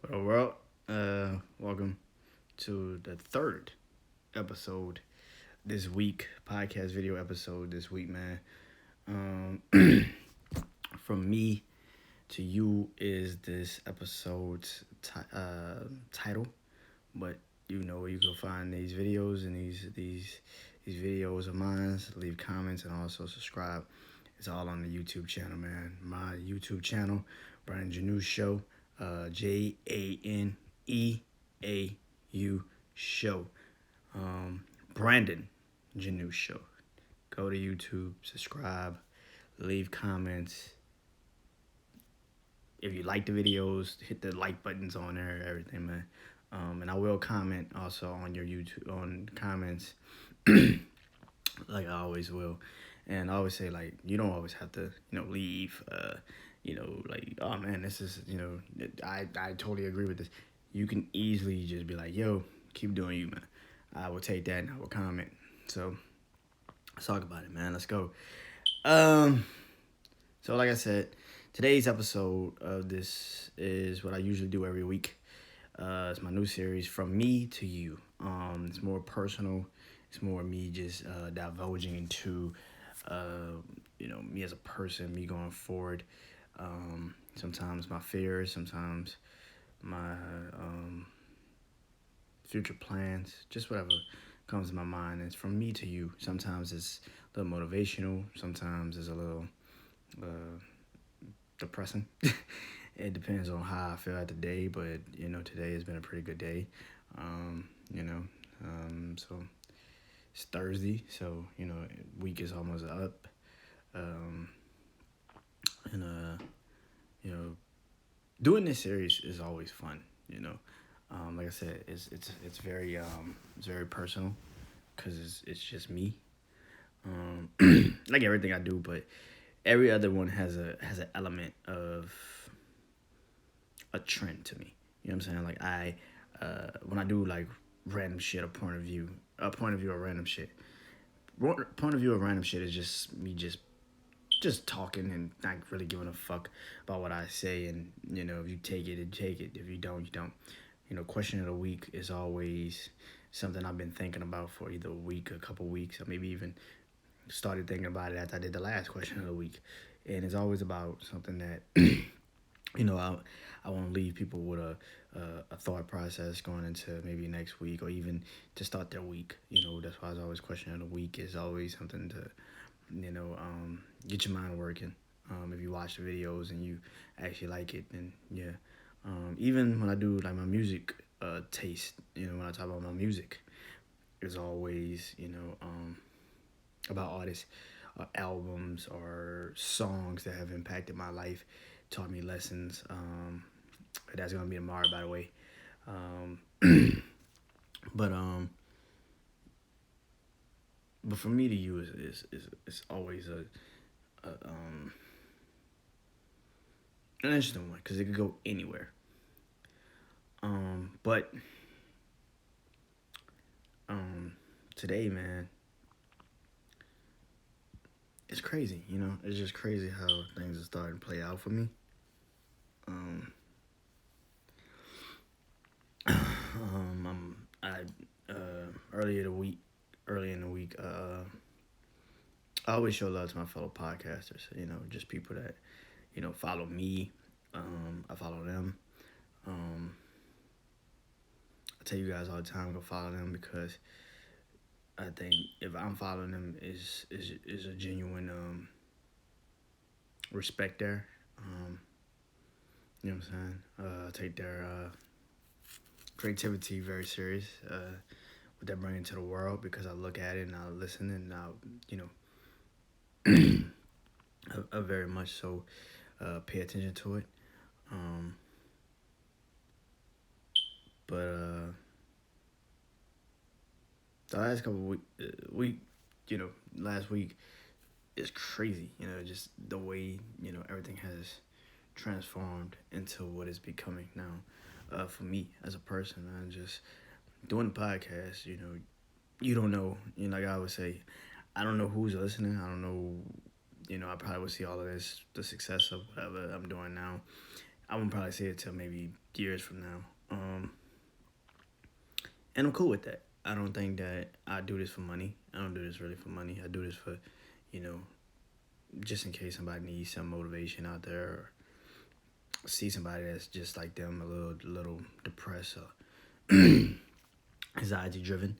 What up, world? Welcome to the third episode this week, podcast video episode this week, man. From me to you is this episode's title, but you can find these videos and these videos of mine. Leave comments and also subscribe. It's all on the YouTube channel, man. My YouTube channel, Brandon Janeau Show. Janeau Show. Brandon Janeau Show. Go to YouTube, subscribe, leave comments. If you like the videos, hit the like buttons on there, everything, man. And I will comment also on your YouTube on comments, like I always will. And I always say, like, you don't always have to, leave. Like, oh man, this is, I totally agree with this. You can easily just be like, yo, keep doing you, man. I will take that and I will comment. So let's talk about it, man. Let's go. So like I said, today's episode of this is what I usually do every week. It's my new series, From Me to You. It's more personal. It's more me just divulging into, me as a person, me going forward. Sometimes my fears, sometimes my future plans, just whatever comes to my mind. It's from me to you. Sometimes it's a little motivational. Sometimes it's a little depressing. It depends on how I feel at the day, but today has been a pretty good day. So it's Thursday, so week is almost up. And doing this series is always fun. Like I said, it's very personal because it's just me. Like everything I do, but every other one has an element of a trend to me. You know what I'm saying? Like when I do like random shit, a point of view of random shit. Point of view of random shit is just me just talking and not really giving a fuck about what I say. And if you take it, take it. If you don't, you don't. Question of the week is always something I've been thinking about for either a week, a couple weeks, or maybe even started thinking about it after I did the last question of the week. And it's always about something that I want to leave people with a thought process going into maybe next week or even to start their week. That's why it's always question of the week is always something to get your mind working. If you watch the videos and you actually like it, then yeah. Even when I do like my music taste, when I talk about my music, it's always about artists, albums or songs that have impacted my life, taught me lessons. That's gonna be tomorrow, by the way. But but for me to you is always an interesting one because it could go anywhere. But today, man, it's crazy. It's just crazy how things are starting to play out for me. I earlier in the week, I always show love to my fellow podcasters. Just people that follow me. I follow them. I tell you guys all the time, go follow them because I think if I'm following them is a genuine respect there. You know what I'm saying? Take their creativity very serious. What they're bringing to the world because I look at it and I listen and I very much so pay attention to it. But the last couple of last week is crazy. Just the way everything has transformed into what it's becoming now. For me as a person, man, just doing the podcast. You don't know. Like I always say, I don't know who's listening. I don't know. I probably will see all of this, the success of whatever I'm doing now. I won't probably see it till maybe years from now. And I'm cool with that. I don't think that I do this for money. I don't do this really for money. I do this for, you know, just in case somebody needs some motivation out there, or see somebody that's just like them, a little depressed or anxiety driven.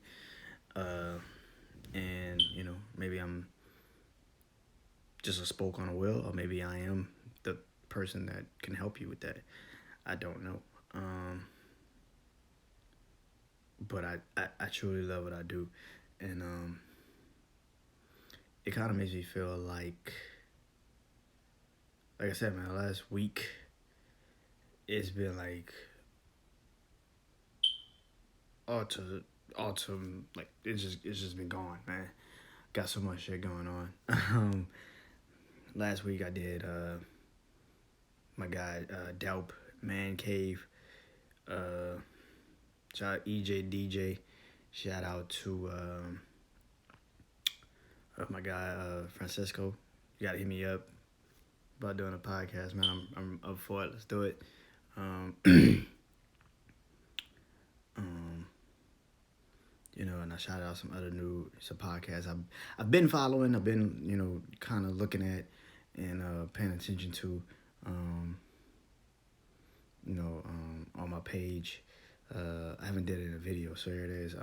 And maybe I'm just a spoke on a wheel, or maybe I am the person that can help you with that. I don't know. But I truly love what I do. And it kind of makes me feel like I said, man, last week it's been like autumn, like it's just been gone, man. Got so much shit going on. Last week I did my guy Delp Man Cave. Shout out EJ DJ. Shout out to my guy Francisco. You gotta hit me up about doing a podcast, man. I'm up for it. Let's do it. And I shout out some other some podcasts I've been following. I've been kind of looking at and paying attention to. On my page. I haven't did it in a video, so here it is.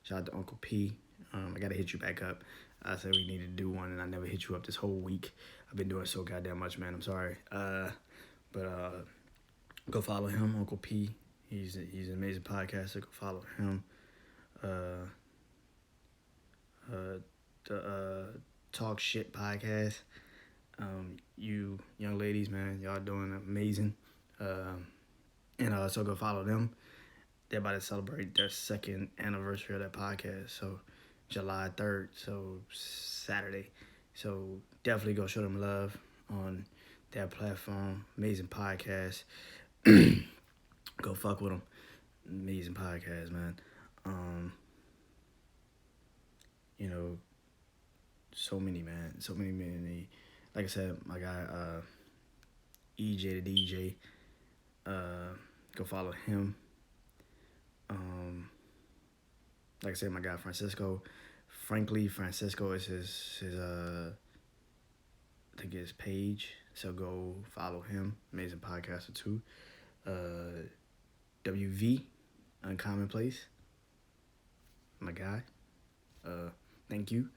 Shout out to Uncle P. I gotta hit you back up. I said we need to do one, and I never hit you up this whole week. I've been doing so goddamn much, man. I'm sorry. But go follow him, Uncle P. He's an amazing podcaster. Go follow him. The Talk Shit podcast. You young ladies, man, y'all doing amazing. And so go follow them. They're about to celebrate their second anniversary of that podcast. So July 3rd, so Saturday. So definitely go show them love on their platform. Amazing podcast. Go fuck with them. Amazing podcast, man. So many. Like I said, my guy EJ the DJ. Go follow him. Like I said, my guy Francisco. Frankly, Francisco is his I think his page. So go follow him. Amazing podcaster too. WV, Uncommonplace. My guy. Thank you.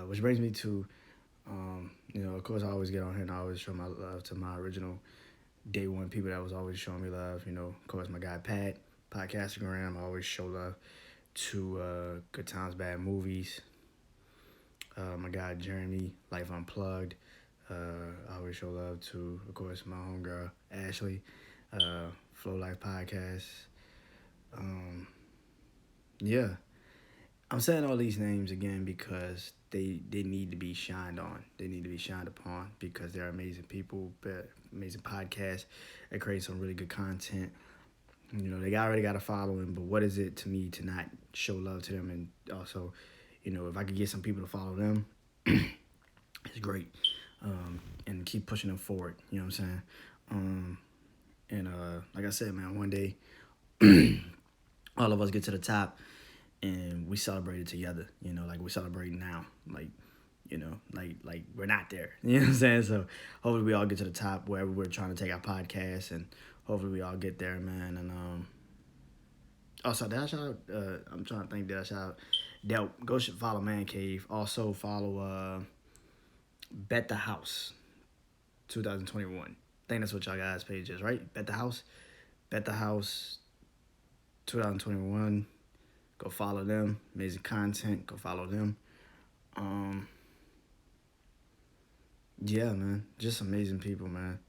Which brings me to, of course I always get on here and I always show my love to my original day one people that was always showing me love. Of course my guy Pat, Podcastagram, I always show love to Good Times, Bad Movies. My guy Jeremy, Life Unplugged. I always show love to, of course, my homegirl Ashley, Flow Life Podcast. Yeah. I'm saying all these names again because they need to be shined on. They need to be shined upon because they're amazing people, amazing podcasts. They create some really good content. They already got a following, but what is it to me to not show love to them? And also, if I could get some people to follow them, it's great. And keep pushing them forward. You know what I'm saying? Like I said, man, one day all of us get to the top and we celebrate it together. Like we're celebrating now. Like we're not there. You know what I'm saying? So hopefully we all get to the top wherever we're trying to take our podcast, and hopefully we all get there, man. And also, did I shout out? I'm trying to think. Did I shout out? Go follow Man Cave. Also follow Bet the House 2021. I think that's what y'all guys' page is, right? Bet the House 2021. Go follow them. Amazing content. Go follow them. Yeah, man. Just amazing people, man.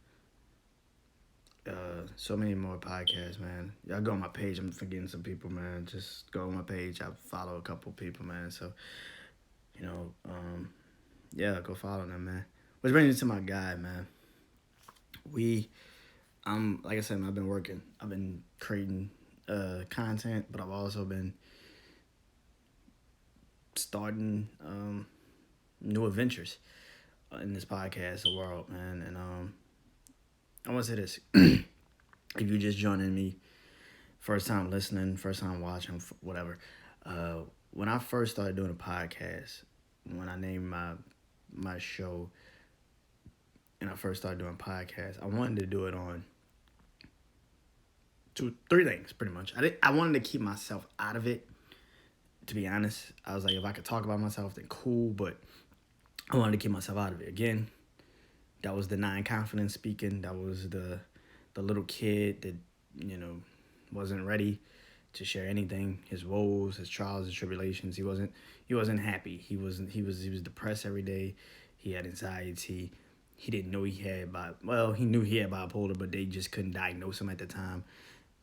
So many more podcasts, man. Y'all go on my page. I'm forgetting some people, man. Just go on my page. I follow a couple people, man. So, yeah, go follow them, man. Which brings me to my guy, man. Like I said, man, I've been working. I've been creating content, but I've also been starting new adventures. in this podcast world, man. And I want to say this: if you just joining me, first time listening, first time watching, whatever. Uh, when I first started doing a podcast, when I named my show, and I first started doing podcasts, I wanted to do it on three things, pretty much. I wanted to keep myself out of it. To be honest, I was like, if I could talk about myself, then cool. But I wanted to keep myself out of it. Again, that was the non-confidence speaking. That was the little kid that wasn't ready to share anything. His woes, his trials, his tribulations. He wasn't happy. He was depressed every day. He had anxiety. He didn't know he had he knew he had bipolar, but they just couldn't diagnose him at the time.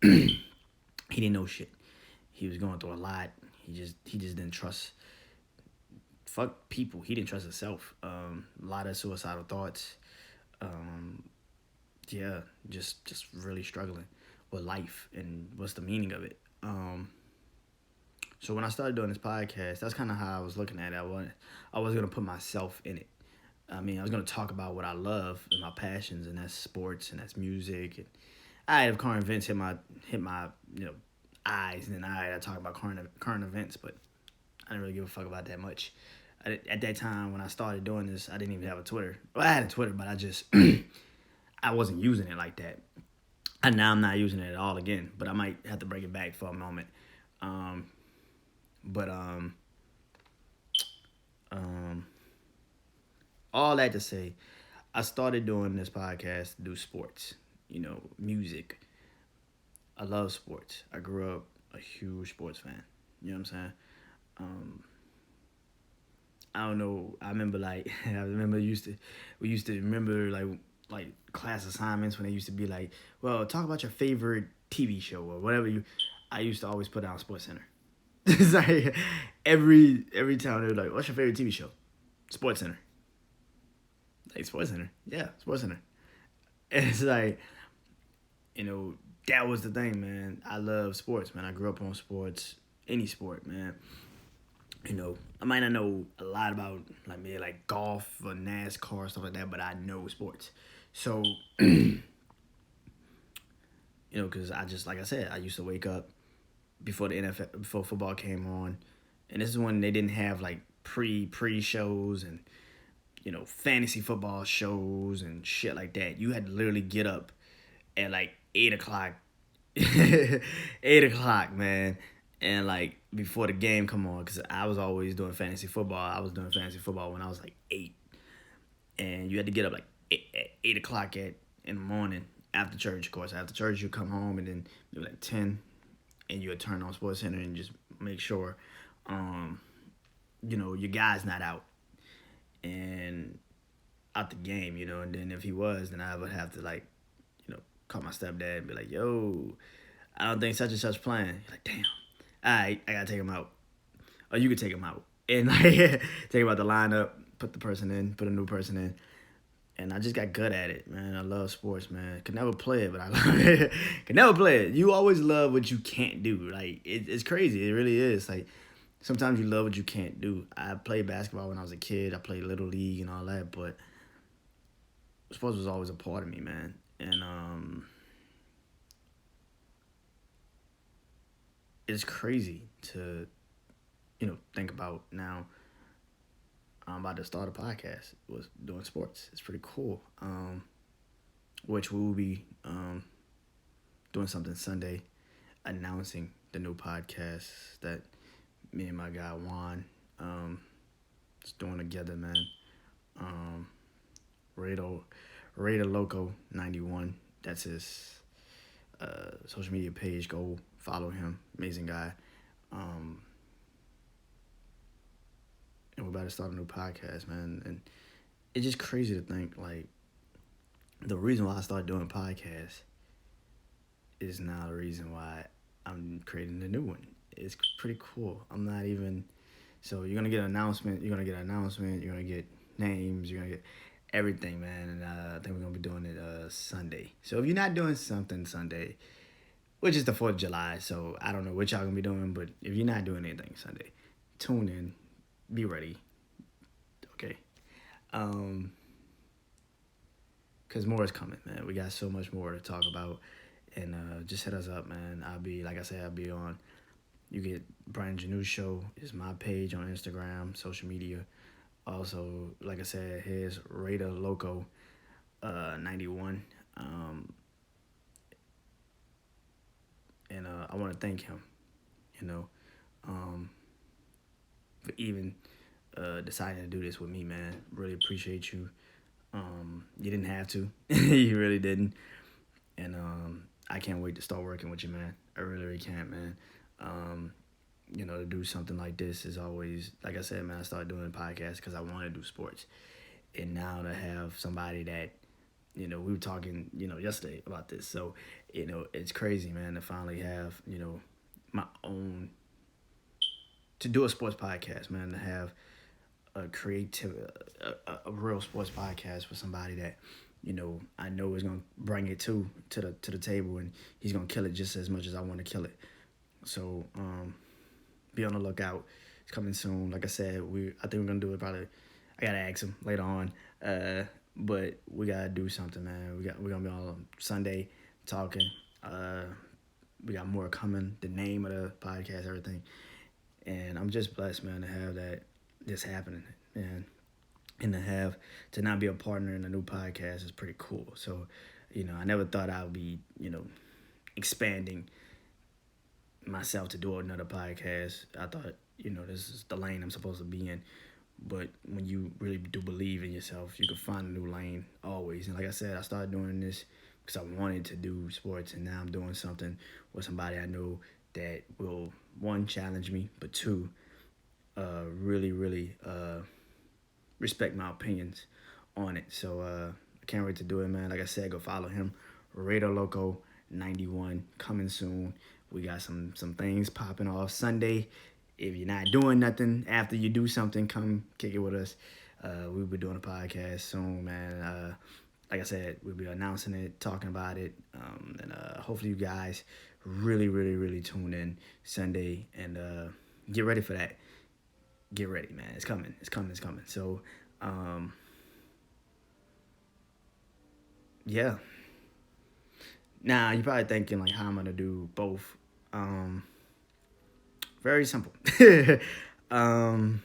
He didn't know shit. He was going through a lot. He just didn't trust fuck people. He didn't trust himself. A lot of suicidal thoughts. Um, yeah, just really struggling with life and what's the meaning of it. So when I started doing this podcast, that's kind of how I was looking at it. I was gonna put myself in it. I mean, I was gonna talk about what I love and my passions, and that's sports and that's music. And I have current events hit my eyes, and then I talk about current events, but I didn't really give a fuck about that much. At that time when I started doing this, I didn't even have a Twitter. Well, I had a Twitter, but I just I wasn't using it like that. And now I'm not using it at all again, but I might have to bring it back for a moment. Um, but um, all that to say, I started doing this podcast to do sports, music. I love sports. I grew up a huge sports fan. You know what I'm saying? Um, I don't know. I remember I remember we used to remember like class assignments when they used to be like, well, talk about your favorite TV show or whatever you. I used to always put out Sports Center. It's like every time they were like, what's your favorite TV show? Sports Center. Like Sports Center. Yeah, Sports Center. And it's like, that was the thing, man. I love sports, man. I grew up on sports, any sport, man. I might not know a lot about maybe golf or NASCAR stuff like that, but I know sports. So, because I just like I said, I used to wake up before the NFL, before football came on, and this is when they didn't have pre shows and fantasy football shows and shit like that. You had to literally get up at 8 o'clock, 8 o'clock, man. And before the game come on, because I was always doing fantasy football. I was doing fantasy football when I was 8, and you had to get up at 8 o'clock in the morning after church. Of course, after church you come home, and then you 10, and you would turn on Sports Center and just make sure, your guy's not out and out the game, And then if he was, then I would have to call my stepdad and be like, yo, I don't think such and such playing. You're like, damn. All right, I gotta take him out. Or you could take him out. And take him out the lineup, put the person in, put a new person in. And I just got good at it, man. I love sports, man. Could never play it, but I love it. Could never play it. You always love what you can't do. It's crazy. It really is. Sometimes you love what you can't do. I played basketball when I was a kid. I played Little League and all that, but sports was always a part of me, man. And it's crazy to, think about now. I'm about to start a podcast. Was doing sports. It's pretty cool. Which we will be doing something Sunday, announcing the new podcast that me and my guy Juan is doing together, man. Raider Loco 91. That's his social media page. Go follow him. Amazing guy. And we're about to start a new podcast, man. And it's just crazy to think, the reason why I started doing podcasts is now the reason why I'm creating a new one. It's pretty cool. I'm not even... So you're going to get an announcement. You're going to get names. You're going to get everything, man. And I think we're going to be doing it Sunday. So if you're not doing something Sunday, which is the 4th of July, so I don't know what y'all going to be doing, but if you're not doing anything Sunday, tune in. Be ready. Okay. because more is coming, man. We got so much more to talk about, and just hit us up, man. I'll be, like I said, I'll be on. You get Brian Janeau Show is my page on Instagram, social media. Also, like I said, here's Raider Loco 91. And I want to thank him, you know, um, for even deciding to do this with me, man. Really appreciate you. You didn't have to. You really didn't. And I can't wait to start working with you, man. I really, really can't, man. Um, to do something like this is always, like I said, man, I started doing a podcast because I want to do sports. And now to have somebody that, we were talking, yesterday about this. So, it's crazy, man, to finally have, my own, to do a sports podcast, man, to have a creative, a real sports podcast with somebody that, I know is gonna bring it to the table, and he's gonna kill it just as much as I want to kill it. So be on the lookout. It's coming soon. Like I said, I think we're gonna do it probably. I gotta ask him later on. But we gotta do something, man. We're gonna be on Sunday talking. We got more coming. The name of the podcast, everything, and I'm just blessed, man, to have this happening, man, and to not be a partner in a new podcast is pretty cool. So, I never thought I would be, expanding myself to do another podcast. I thought, this is the lane I'm supposed to be in. But when you really do believe in yourself, you can find a new lane always. And like I said, I started doing this because I wanted to do sports, and now I'm doing something with somebody I know that will, one, challenge me, but two, really, really respect my opinions on it. So I can't wait to do it, man. Like I said, go follow him. Raider Loco 91 coming soon. We got some things popping off Sunday. If you're not doing nothing after you do something, come kick it with us. We'll be doing a podcast soon, man. Like I said, we'll be announcing it, talking about it, and hopefully you guys really, really, really tune in Sunday and get ready for that. Get ready, man. It's coming. It's coming. It's coming. So, yeah. Now you're probably thinking like, how I'm gonna do both. Very simple. um,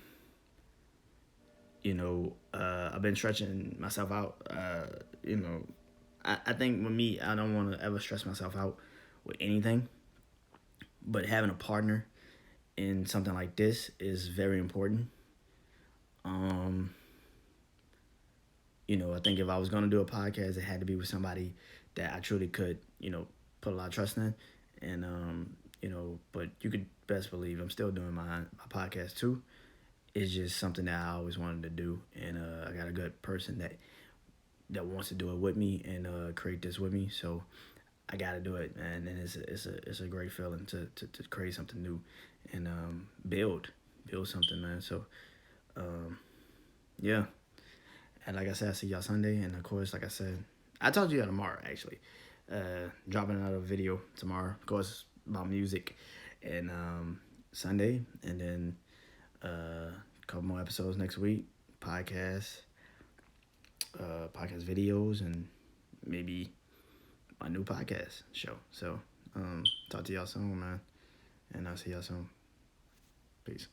I've been stretching myself out. I think with me, I don't want to ever stress myself out with anything. But having a partner in something like this is very important. Um, I think if I was gonna do a podcast, it had to be with somebody that I truly could, put a lot of trust in. And but you could best believe I'm still doing my podcast too. It's just something that I always wanted to do, and I got a good person that wants to do it with me and create this with me. So I got to do it, man. And it's a great feeling to create something new and build something, man. So yeah. And like I said, I see y'all Sunday. And of course, like I said, I told you tomorrow, actually. Dropping another video tomorrow, of course, about music. And Sunday. And then a couple more episodes next week. Podcast videos, and maybe my new podcast show. So talk to y'all soon, man. And I'll see y'all soon. Peace.